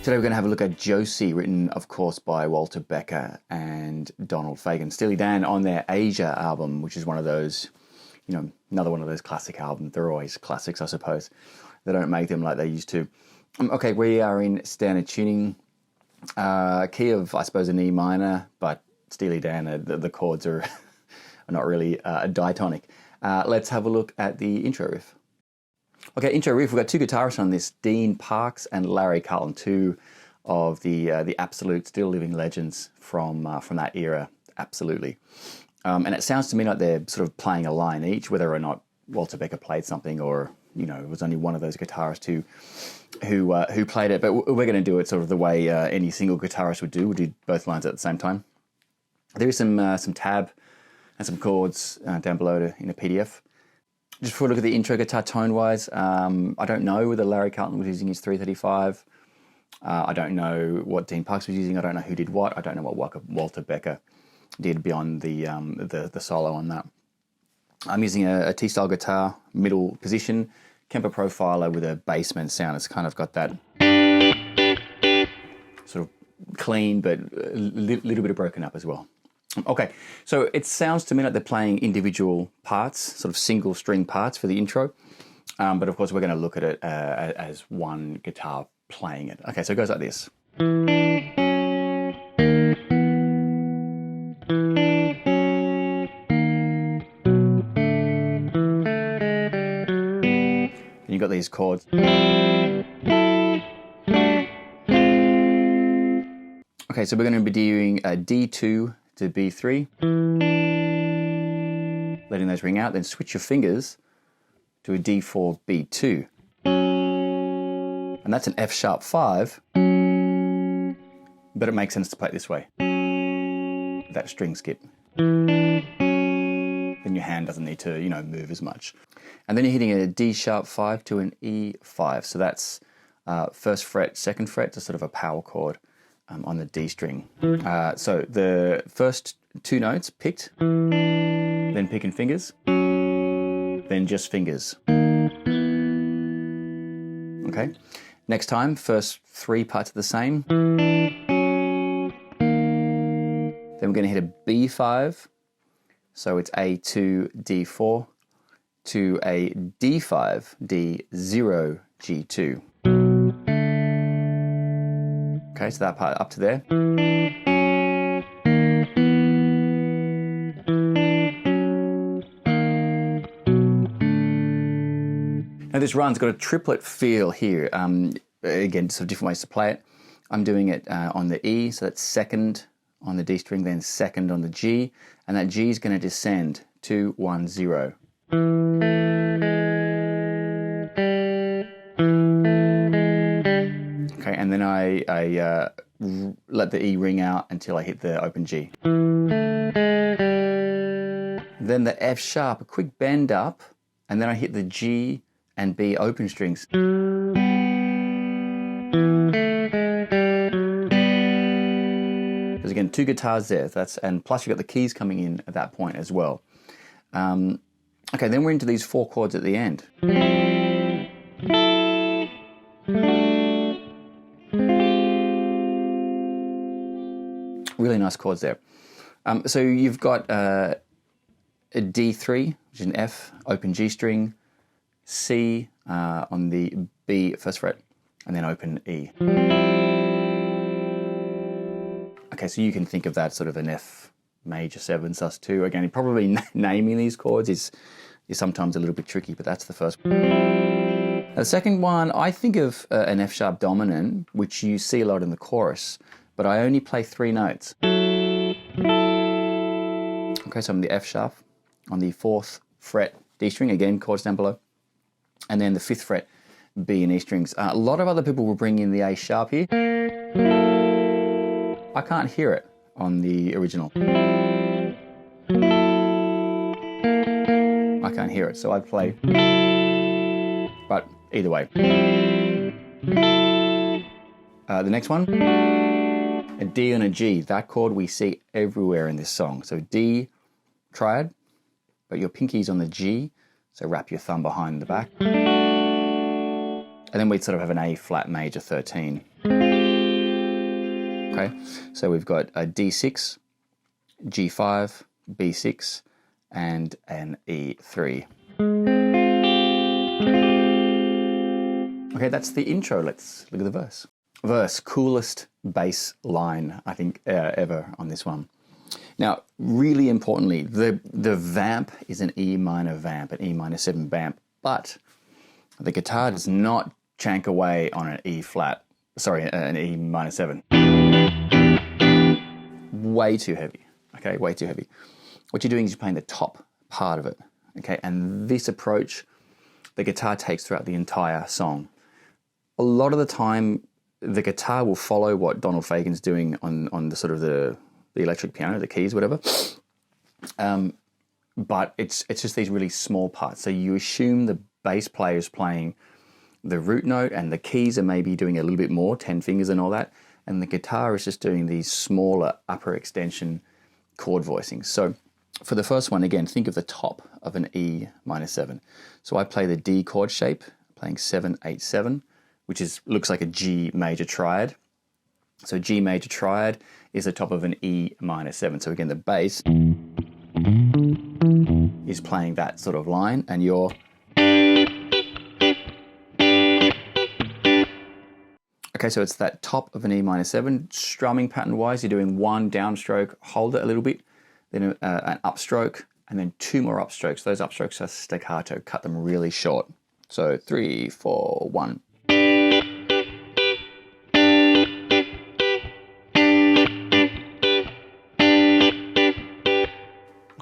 Today we're going to have a look at Josie, written of course by Walter Becker and Donald Fagen. Steely Dan on their Asia album, which is one of those, another one of those classic albums. They're always classics, I suppose. They don't make them like they used to. Okay, we are in standard tuning, key of, I suppose, an E minor, but Steely Dan, the chords are not really diatonic. Let's have a look at the intro riff. Okay, intro riff, we've got two guitarists on this, Dean Parks and Larry Carlton, two of the absolute still living legends from that era, absolutely. And it sounds to me like they're sort of playing a line each, whether or not Walter Becker played something or, it was only one of those guitarists who played it. But we're going to do it sort of the way any single guitarist would do. We'll do both lines at the same time. There is some tab and some chords down below in a PDF. Just before we look at the intro guitar tone-wise, I don't know whether Larry Carlton was using his 335. I don't know what Dean Parks was using. I don't know who did what. I don't know what Walter Becker did beyond the solo on that. I'm using a T-style guitar, middle position, Kemper profiler with a Bassman sound. It's kind of got that sort of clean, but a little bit of broken up as well. Okay, so it sounds to me like they're playing individual parts, sort of single string parts for the intro. But of course, we're going to look at it as one guitar playing it. Okay, so it goes like this. And you've got these chords. Okay, so we're going to be doing a D2 to B3, letting those ring out, then switch your fingers to a D4, B2. And that's an F sharp 5, but it makes sense to play it this way. That string skip. Then your hand doesn't need to, move as much. And then you're hitting a D sharp 5 to an E5. So that's first fret, second fret, to sort of a power chord. On the D string. So the first two notes picked, then picking fingers, then just fingers. Okay. Next time, first three parts are the same. Then we're going to hit a B5. So it's A2, D4 to a D5, D0, G2. Okay, so that part up to there. Now this run's got a triplet feel here. Again, sort of different ways to play it. I'm doing it on the E, so that's second on the D string, then second on the G, and that G is going to descend 2, 1, 0. Okay, and then I let the E ring out until I hit the open G. Then the F sharp, a quick bend up, and then I hit the G and B open strings. Because again, two guitars there, and plus you've got the keys coming in at that point as well. Okay, then we're into these four chords at the end. Really nice chords there. So you've got a D3, which is an F, open G string, C on the B first fret, and then open E. Okay, so you can think of that sort of an F major 7 sus2. Again, probably naming these chords is sometimes a little bit tricky, but that's the first one. The second one, I think of an F sharp dominant, which you see a lot in the chorus, but I only play 3 notes. Okay, so I'm the F sharp on the 4th fret D string, again, chords down below, and then the 5th fret B and E strings. A lot of other people will bring in the A sharp here. I can't hear it on the original. I can't hear it, so I'd play, but either way. The next one, a D and a G. That chord we see everywhere in this song. So D, triad, but your pinky's on the G, so wrap your thumb behind the back. And then we'd sort of have an A flat major 13. Okay, so we've got a D6, G5, B6, and an E3. Okay, that's the intro. Let's look at the verse. Verse, coolest bass line, I think, ever on this one. Now, really importantly, the vamp is an E minor vamp, an E minor 7 vamp, but the guitar does not chank away on an E flat, an E minor 7. Way too heavy, okay, way too heavy. What you're doing is you're playing the top part of it, okay, and this approach the guitar takes throughout the entire song. A lot of the time, the guitar will follow what Donald Fagen's doing on the sort of the electric piano, the keys, whatever. But it's just these really small parts. So you assume the bass player is playing the root note and the keys are maybe doing a little bit more, 10 fingers and all that. And the guitar is just doing these smaller upper extension chord voicings. So for the first one, again, think of the top of an E minor 7. So I play the D chord shape, playing 7, 8, 7, which looks like a G major triad. So G major triad is the top of an E minor 7. So again, the bass is playing that sort of line, and you're... Okay, so it's that top of an E minor 7. Strumming pattern-wise, you're doing one downstroke, hold it a little bit, then an upstroke, and then 2 more upstrokes. Those upstrokes are staccato, cut them really short. So 3, 4, 1.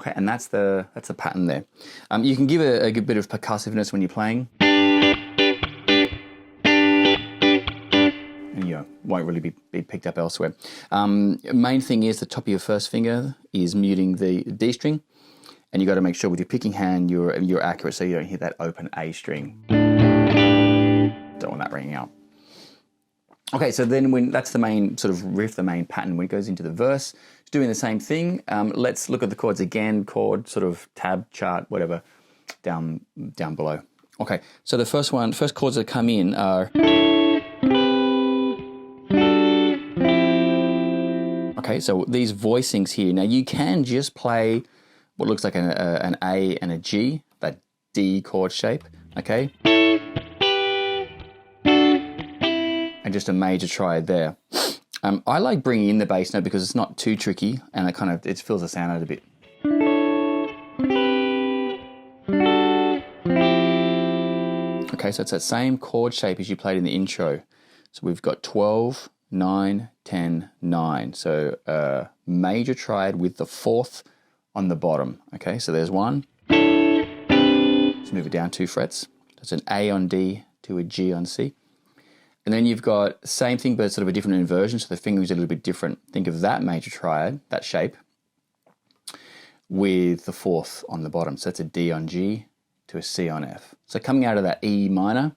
Okay, and that's the pattern there. You can give a good bit of percussiveness when you're playing. And you won't really be picked up elsewhere. Main thing is the top of your first finger is muting the D string, and you got to make sure with your picking hand you're accurate so you don't hit that open A string. Don't want that ringing out. Okay, so then that's the main sort of riff, the main pattern. When it goes into the verse, it's doing the same thing. Let's look at the chords again, chord sort of tab, chart, whatever, down below. Okay, so the first chords that come in are... Okay, so these voicings here. Now you can just play what looks like an A and a G, that D chord shape, okay? And just a major triad there. I like bringing in the bass note because it's not too tricky and it fills the sound out a bit. Okay, so it's that same chord shape as you played in the intro. So we've got 12, 9, 10, 9. So major triad with the 4th on the bottom. Okay, so there's one. Let's move it down 2 frets. That's an A on D to a G on C. And then you've got same thing, but sort of a different inversion, so the fingerings are a little bit different. Think of that major triad, that shape, with the 4th on the bottom. So that's a D on G to a C on F. So coming out of that E minor,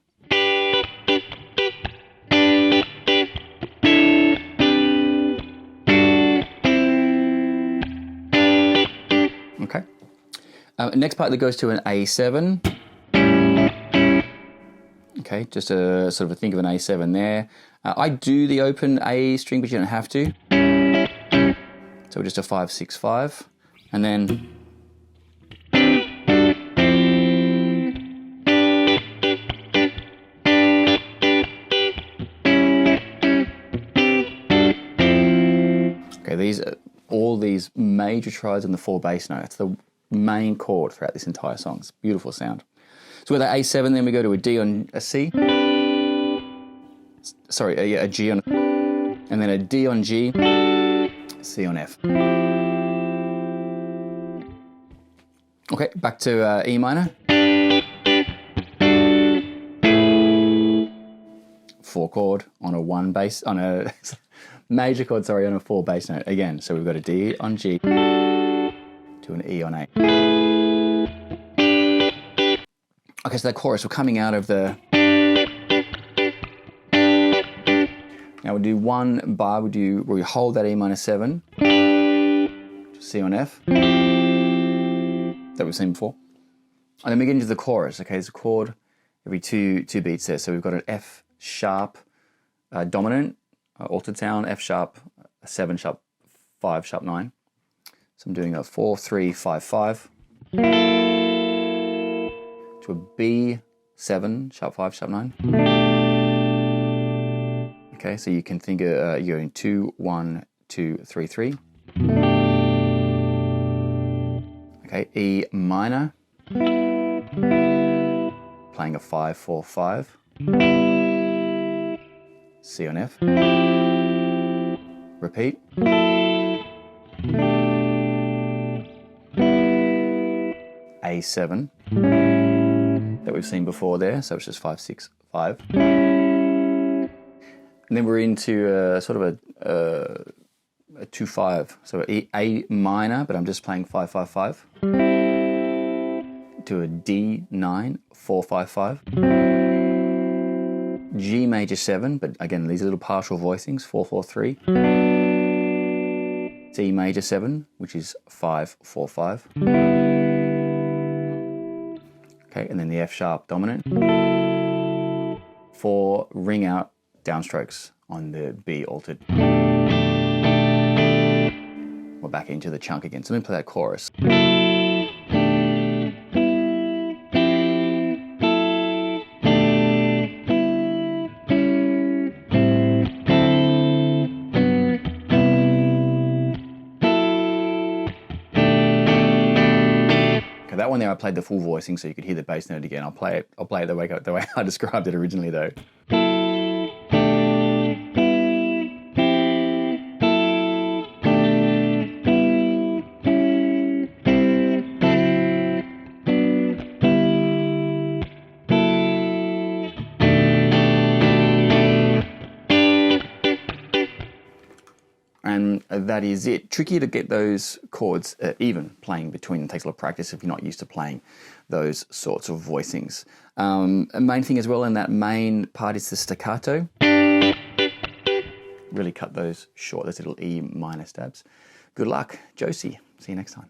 okay. Next part that goes to an A7. Okay, just a sort of think of an A7 there. I do the open A string, but you don't have to. So just a 5, 6, 5, and then okay. All these major triads on the 4 bass note. That's the main chord throughout this entire song. It's a beautiful sound. So with that A7, then we go to a D on a C. Sorry, a G on, and then a D on G, C on F. Okay, back to E minor. 4 chord on a 1 bass, on a major chord, sorry, on a 4 bass note again. So we've got a D on G to an E on A. Okay, so that chorus, we're coming out of the... Now we'll do one bar, where we hold that E minor 7, C on F, that we've seen before. And then we get into the chorus, okay, it's a chord every two beats there. So we've got an F sharp dominant, altered sound, F sharp a 7 sharp 5 sharp 9. So I'm doing a 4 3 5 5 to a B7 sharp 5 sharp 9. Okay, so you can think you're going 2 1 2 3 3. Okay, E minor, playing a 5 4 5. C on F. Repeat. A7 that we've seen before there, so it's just 5 6 5. And then we're into sort of a 2 5, so A minor, but I'm just playing 5 5 5 to a D9 4 5 5. G major 7, but again these are little partial voicings, 4 4 3. C major 7, which is 5 4 5. Okay, and then the F sharp dominant. 4 ring out downstrokes on the B altered. We're back into the chunk again. So let me play that chorus. That one there, I played the full voicing so you could hear the bass note again. I'll play it the way I described it originally though. And that is it. Tricky to get those chords even playing between. It takes a lot of practice if you're not used to playing those sorts of voicings. A main thing as well in that main part is the staccato. Really cut those short, those little E minor stabs. Good luck, Josie. See you next time.